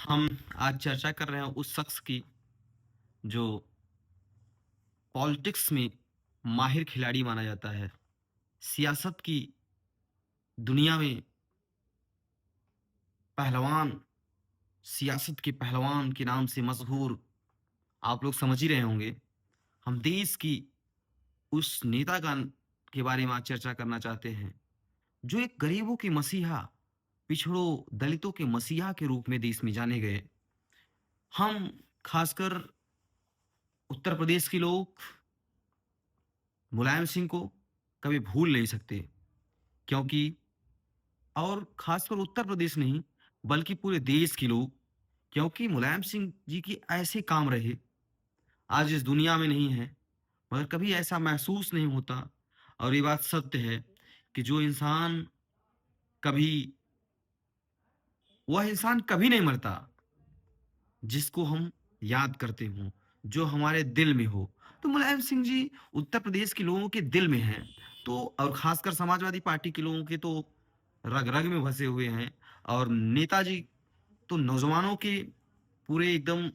हम आज चर्चा कर रहे हैं उस शख्स की जो पॉलिटिक्स में माहिर खिलाड़ी माना जाता है। सियासत की दुनिया में पहलवान, सियासत के पहलवान के नाम से मशहूर आप लोग समझ ही रहे होंगे। हम देश की उस नेता का के बारे में आज चर्चा करना चाहते हैं, जो एक गरीबों के मसीहा, पिछड़ों, दलितों के मसीहा के रूप में देश में जाने गए। हम खासकर उत्तर प्रदेश के लोग मुलायम सिंह को कभी भूल नहीं सकते, क्योंकि और खासकर उत्तर प्रदेश नहीं, बल्कि पूरे देश के लोग, क्योंकि मुलायम सिंह जी की ऐसे काम रहे, आज इस दुनिया में नहीं है, मगर कभी ऐसा महसूस नहीं होता। और ये बात सत्य है कि जो इंसान कभी वह इंसान कभी नहीं मरता, जिसको हम याद करते हों, जो हमारे दिल में हो। तो मुलायम सिंह जी उत्तर प्रदेश के लोगों के दिल में हैं। तो और खासकर समाजवादी पार्टी के लोगों के तो रग-रग में बसे हुए हैं। और नेताजी तो नौजवानों के पूरे एकदम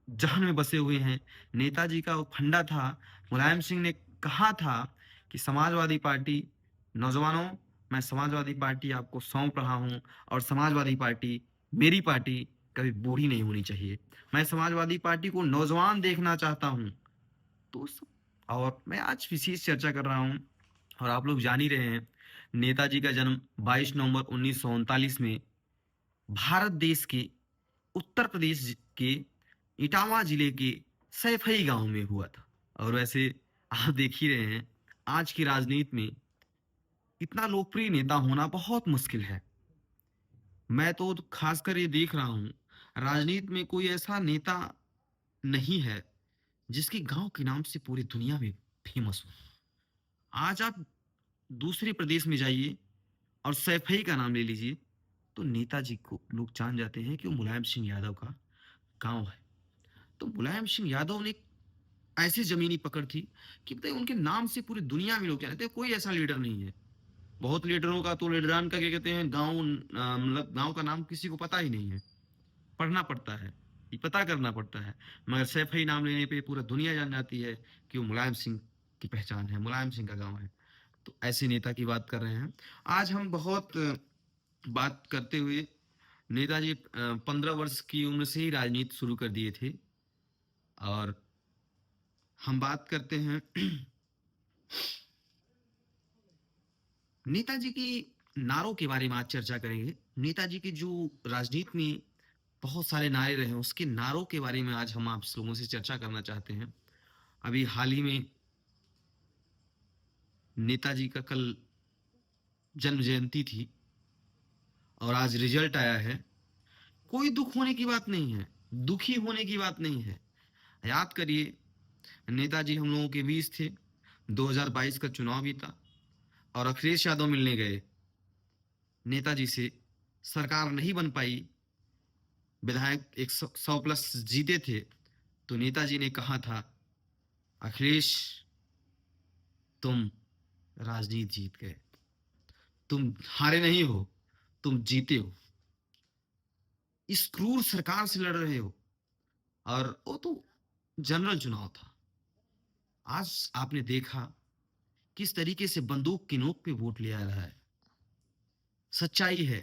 जहन में बसे हुए हैं। नेताजी का वो फंडा था, मुलायम सिंह ने कहा था कि समाजवादी पार्टी नौजवानों, मैं समाजवादी पार्टी आपको सौंप रहा हूँ और समाजवादी पार्टी, मेरी पार्टी कभी बूढ़ी नहीं होनी चाहिए। मैं समाजवादी पार्टी को नौजवान देखना चाहता हूँ। तो स और मैं आज विशेष चर्चा कर रहा हूँ और आप लोग जान ही रहे हैं, नेताजी का जन्म 22 नवंबर 1939 में भारत देश के उत्तर प्रदेश के इटावा जिले के सैफई गांव में हुआ था। और वैसे आप देख ही रहे हैं, आज की राजनीति में इतना लोकप्रिय नेता होना बहुत मुश्किल है। मैं तो खासकर ये देख रहा हूँ, राजनीति में कोई ऐसा नेता नहीं है जिसकी गांव के नाम से पूरी दुनिया में फेमस हो। आज आप दूसरे प्रदेश में जाइए और सैफई का नाम ले लीजिए, तो नेताजी को लोग जान जाते हैं कि वो मुलायम सिंह यादव का गांव है। तो मुलायम सिंह यादव ने ऐसी ज़मीनी पकड़ थी कि पता है उनके नाम से पूरी दुनिया में लोग जानते हैं, कोई ऐसा लीडर नहीं है। बहुत लीडरों का तो लीडरान का क्या कहते हैं गाँव, मतलब गाँव का नाम किसी को पता ही नहीं है। पढ़ना पड़ता है, ये पता करना पड़ता है। मगर सैफई नाम लेने पे पूरा दुनिया जान जाती है कि वो मुलायम सिंह की पहचान है, मुलायम सिंह का गाँव है। तो ऐसे नेता की बात कर रहे हैं। आज हम बहुत बात करते हुए नेताजी 15 वर्ष की उम्र से ही राजनीति शुरू कर दिए थे। और हम बात करते हैं नेताजी की नारों के बारे में आज चर्चा करेंगे। नेताजी की जो राजनीति में बहुत सारे नारे रहे हैं, उसके नारों के बारे में आज हम आप लोगों से चर्चा करना चाहते हैं। अभी हाल ही में नेताजी का कल जन्म जयंती थी और आज रिजल्ट आया है। कोई दुख होने की बात नहीं है, दुखी होने की बात नहीं है। याद करिए, नेताजी हम लोगों के बीच थे, 2022 का चुनाव भी था और अखिलेश यादव मिलने गए नेताजी से, सरकार नहीं बन पाई, विधायक 100 प्लस जीते थे। तो नेताजी ने कहा था, अखिलेश तुम राजनीति जीत गए, तुम हारे नहीं हो, तुम जीते हो, इस क्रूर सरकार से लड़ रहे हो। और वो तो जनरल चुनाव था। आज आपने देखा किस तरीके से बंदूक की नोक पे वोट लिया रहा है। सच्चाई है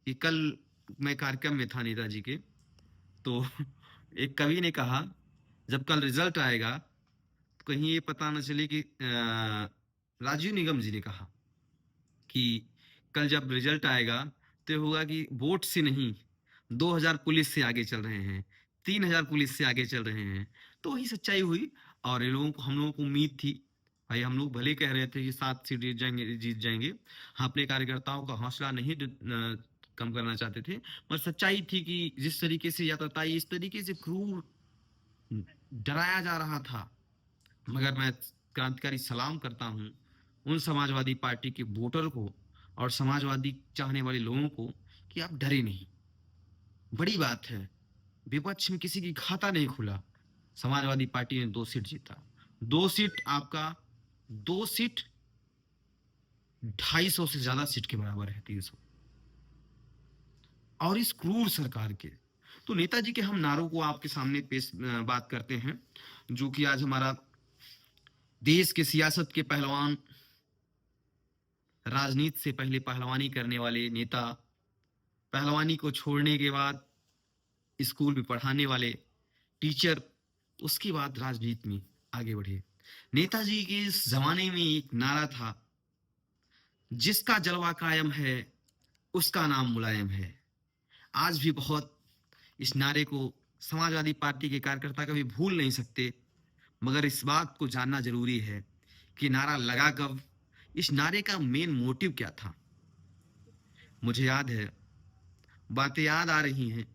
कि कल मैं कार्यक्रम में था नेताजी के, तो एक कवि ने कहा, जब कल रिजल्ट आएगा तो कहीं ये पता न चले कि राजीव निगम जी ने कहा कि कल जब रिजल्ट आएगा तो ये होगा कि वोट से नहीं, 2000 पुलिस से आगे चल रहे हैं, 3000 पुलिस से आगे चल रहे हैं। तो वही सच्चाई हुई। और इन लोगों को, हम लोगों को उम्मीद थी, भाई हम लोग भले कह रहे थे कि 7 सीट जीत जाएंगे, हम अपने कार्यकर्ताओं का हौसला नहीं कम करना चाहते थे। पर सच्चाई थी कि जिस तरीके से यातायात इस तरीके से क्रूर डराया जा रहा था। मगर मैं क्रांतिकारी सलाम करता हूँ उन समाजवादी पार्टी के वोटर को और समाजवादी चाहने वाले लोगों को कि आप डरे नहीं। बड़ी बात है, विपक्ष में किसी की खाता नहीं खुला। समाजवादी पार्टी ने 2 सीट जीता। 2 सीट आपका, 2 सीट 250 से ज्यादा सीट के बराबर है, 300। और इस क्रूर सरकार के। तो नेताजी के हम नारों को आपके सामने पेश बात करते हैं, जो कि आज हमारा देश के सियासत के पहलवान, राजनीति से पहले पहलवानी करने वाले नेता, पहलवानी को छोड़ने के बाद स्कूल में पढ़ाने वाले टीचर, उसके बाद राजनीति में आगे बढ़े। नेताजी के इस जमाने में एक नारा था, जिसका जलवा कायम है उसका नाम मुलायम है। आज भी बहुत इस नारे को समाजवादी पार्टी के कार्यकर्ता कभी भूल नहीं सकते, मगर इस बात को जानना जरूरी है कि नारा लगा कब, इस नारे का मेन मोटिव क्या था। मुझे याद है, बातें याद आ रही हैं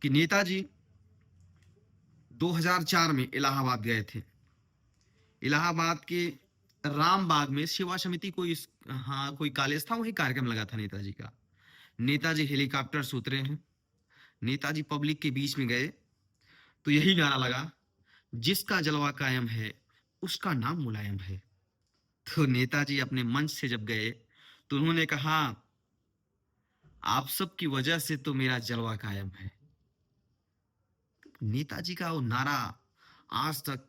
कि नेताजी 2004 में इलाहाबाद गए थे। इलाहाबाद के रामबाग में सेवा समिति कोई हाँ कोई कॉलेज था, वही कार्यक्रम लगा था नेताजी का। नेताजी हेलीकॉप्टर से उतरे हैं, नेताजी पब्लिक के बीच में गए, तो यही नारा लगा, जिसका जलवा कायम है उसका नाम मुलायम है। तो नेताजी अपने मंच से जब गए तो उन्होंने कहा, आप सबकी वजह से तो मेरा जलवा कायम है। नेताजी का वो नारा आज तक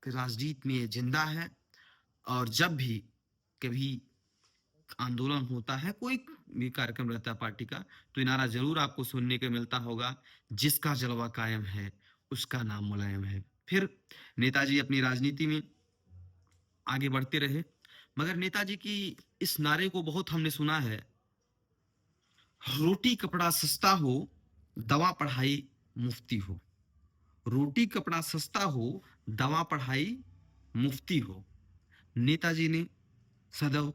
राजनीति में जिंदा है, और जब भी कभी आंदोलन होता है, कोई भी कार्यक्रम रहता है पार्टी का, तो ये नारा जरूर आपको सुनने को मिलता होगा, जिसका जलवा कायम है उसका नाम मुलायम है। फिर नेताजी अपनी राजनीति में आगे बढ़ते रहे, मगर नेताजी की इस नारे को बहुत हमने सुना है, रोटी कपड़ा सस्ता हो, दवा पढ़ाई मुफ्ती हो। रोटी कपड़ा सस्ता हो, दवा पढ़ाई मुफ्ती हो। नेताजी ने सदैव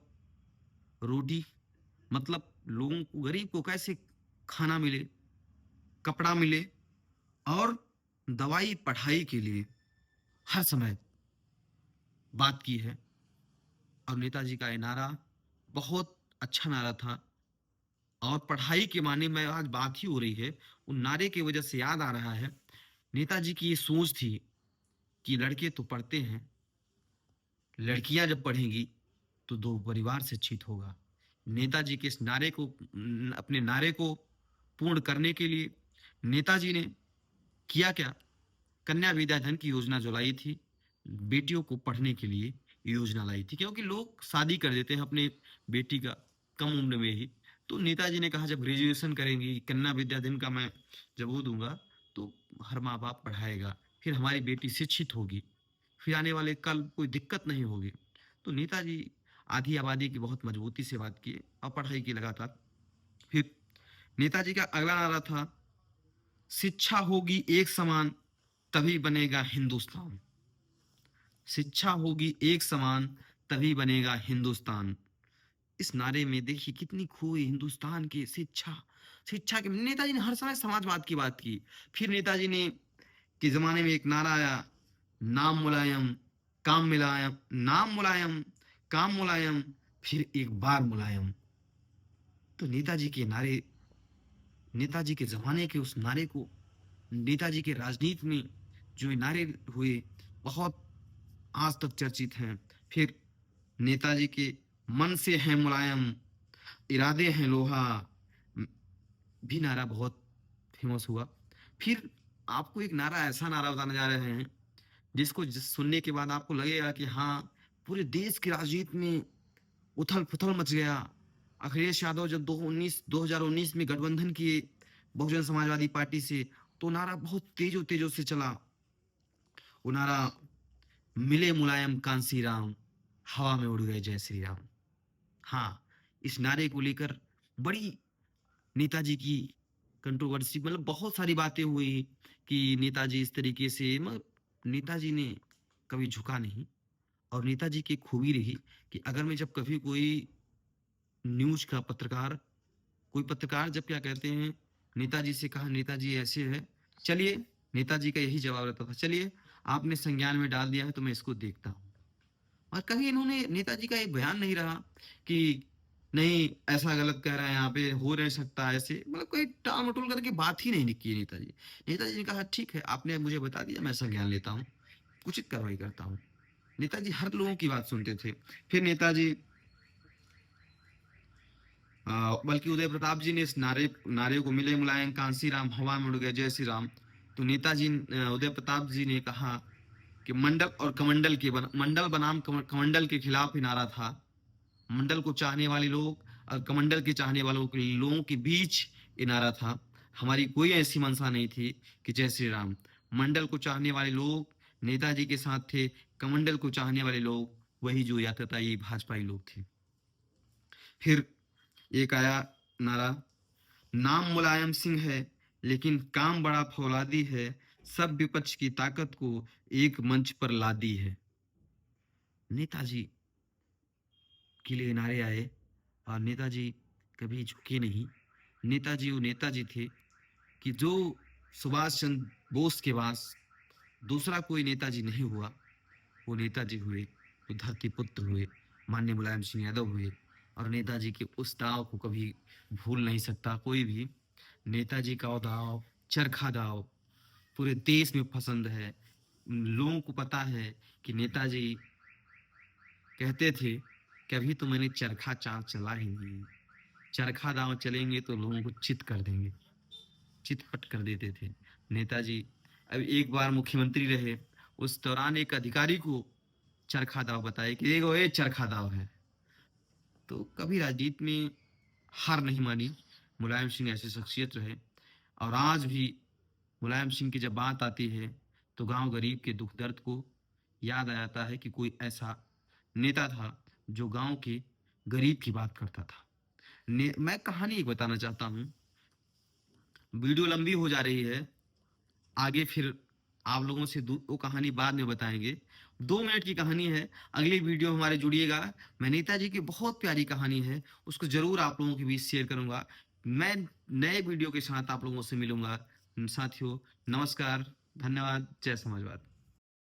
रोटी, मतलब लोगों को, गरीब को कैसे खाना मिले, कपड़ा मिले, और दवाई पढ़ाई के लिए हर समय बात की है। और नेताजी का ये नारा बहुत अच्छा नारा था। और पढ़ाई के माने में आज बात ही हो रही है, उन नारे की वजह से याद आ रहा है, नेताजी की ये सोच थी कि लड़के तो पढ़ते हैं, लड़कियां जब पढ़ेंगी तो दो परिवार से चित होगा। नेताजी के इस नारे को, अपने नारे को पूर्ण करने के लिए नेताजी ने किया क्या, कन्या विद्याधन की योजना जो लाई थी, बेटियों को पढ़ने के लिए योजना लाई थी, क्योंकि लोग शादी कर देते हैं अपने बेटी का कम उम्र में ही। तो नेताजी ने कहा, जब ग्रेजुएशन करेंगी, कन्या विद्याधन का मैं जब वो दूंगा, तो हर माँ बाप पढ़ाएगा, फिर हमारी बेटी शिक्षित होगी, फिर आने वाले कल कोई दिक्कत नहीं होगी। तो नेताजी आधी आबादी की बहुत मजबूती से बात किए और पढ़ाई की लगातार। फिर नेताजी का अगला नारा था, शिक्षा होगी एक समान तभी बनेगा हिंदुस्तान। शिक्षा होगी एक समान तभी बनेगा हिंदुस्तान। इस नारे में देखिए कितनी खूबी हिंदुस्तान की शिक्षा, शिक्षा के नेताजी ने हर समय समाजवाद की बात की। फिर नेताजी ने के जमाने में एक नारा आया, नाम मुलायम काम मुलायम, नाम मुलायम काम मुलायम, फिर एक बार मुलायम। तो नेताजी के नारे, नेताजी के जमाने के उस नारे को, नेताजी के राजनीति में जो ये नारे हुए, बहुत आज तक चर्चित हैं। फिर नेताजी के मन से है मुलायम, इरादे हैं लोहा, भी नारा बहुत फेमस हुआ। फिर आपको एक नारा, ऐसा नारा बताने जा रहे हैं, जिसको सुनने के बाद आपको लगेगा कि हाँ, पूरे देश की राजनीति में उथल पुथल मच गया। अखिलेश यादव जब 2019 में गठबंधन किए बहुजन समाजवादी पार्टी से, तो नारा बहुत तेजो तेजो से चला। वो नारा, मिले मुलायम कांसी राम, हवा में उड़ गए जय श्री राम। हाँ, इस नारे को लेकर बड़ी नेताजी की कंट्रोवर्सी, मतलब बहुत सारी बातें हुई कि नेताजी इस तरीके से, मतलब नेताजी ने कभी झुका नहीं। और नेताजी की खूबी रही कि अगर मैं जब कभी कोई न्यूज का पत्रकार, कोई पत्रकार जब क्या कहते हैं, नेताजी से कहा, नेताजी ऐसे है, चलिए, नेताजी का यही जवाब रहता था, चलिए आपने संज्ञान में डाल दिया है तो मैं इसको देखता हूँ। और कभी इन्होंने, नेताजी का एक बयान नहीं रहा कि नहीं ऐसा गलत कह रहा है, यहाँ पे हो नहीं सकता ऐसे, मतलब कोई टाल मटोल करके बात ही नहीं की नेताजी। नेताजी ने कहा, ठीक है, आपने मुझे बता दिया, मैं संज्ञान लेता हूँ, उचित कार्रवाई करता हूँ। नेताजी हर लोगों की बात सुनते थे। फिर नेताजी बल्कि उदय प्रताप जी ने इस नारे नारे को मिले मुलायम कांसी राम हवा में उड़ गए जय श्री राम। तो नेताजी उदय प्रताप जी ने कहा कि मंडल और कमंडल के मंडल बनाम कमंडल के खिलाफ ही नारा था। मंडल को चाहने वाले लोग और कमंडल के चाहने वालों के लोगों के बीच ये नारा था। हमारी कोई ऐसी मंशा नहीं थी कि जय श्री राम। मंडल को चाहने वाले लोग नेताजी के साथ थे, कमंडल को चाहने वाले लोग वही जो यात्राई भाजपाई लोग थे। फिर एक आया नारा, नाम मुलायम सिंह है लेकिन काम बड़ा फौलादी है, सब विपक्ष की ताकत को एक मंच पर लादी है। नेताजी के लिए नारे आए और नेताजी कभी झुके नहीं। नेताजी वो नेताजी थे कि जो सुभाष चंद्र बोस के बाद दूसरा कोई नेताजी नहीं हुआ, वो नेताजी हुए, वो धरती पुत्र हुए, माननीय मुलायम सिंह यादव हुए। और नेताजी के उस दाव को कभी भूल नहीं सकता कोई भी। नेताजी का वो दाव, चरखा दाव पूरे देश में पसंद है। लोगों को पता है कि नेताजी कहते थे कि अभी तो मैंने चरखा चाल चला ही नहीं, चरखा दाव चलेंगे तो लोगों को चित कर देंगे, चितपट कर देते थे नेताजी। अब एक बार मुख्यमंत्री रहे, उस दौरान एक अधिकारी को चरखा दाव बताए कि देखो ये चरखा दाव है। तो कभी राजनीति में हार नहीं मानी। मुलायम सिंह ऐसे शख्सियत रहे। और आज भी मुलायम सिंह की जब बात आती है तो गांव गरीब के दुख दर्द को याद आ जाता है कि कोई ऐसा नेता था जो गांव के गरीब की बात करता था। मैं कहानी एक बताना चाहता हूँ। वीडियो लंबी हो जा रही है, आगे फिर आप लोगों से वो कहानी बाद में बताएंगे। 2 मिनट की कहानी है, अगली वीडियो हमारे जुड़िएगा। मैं नेताजी की बहुत प्यारी कहानी है, उसको जरूर आप लोगों के बीच शेयर करूंगा। मैं नए वीडियो के साथ आप लोगों से मिलूंगा। साथियों नमस्कार, धन्यवाद, जय समाजवाद।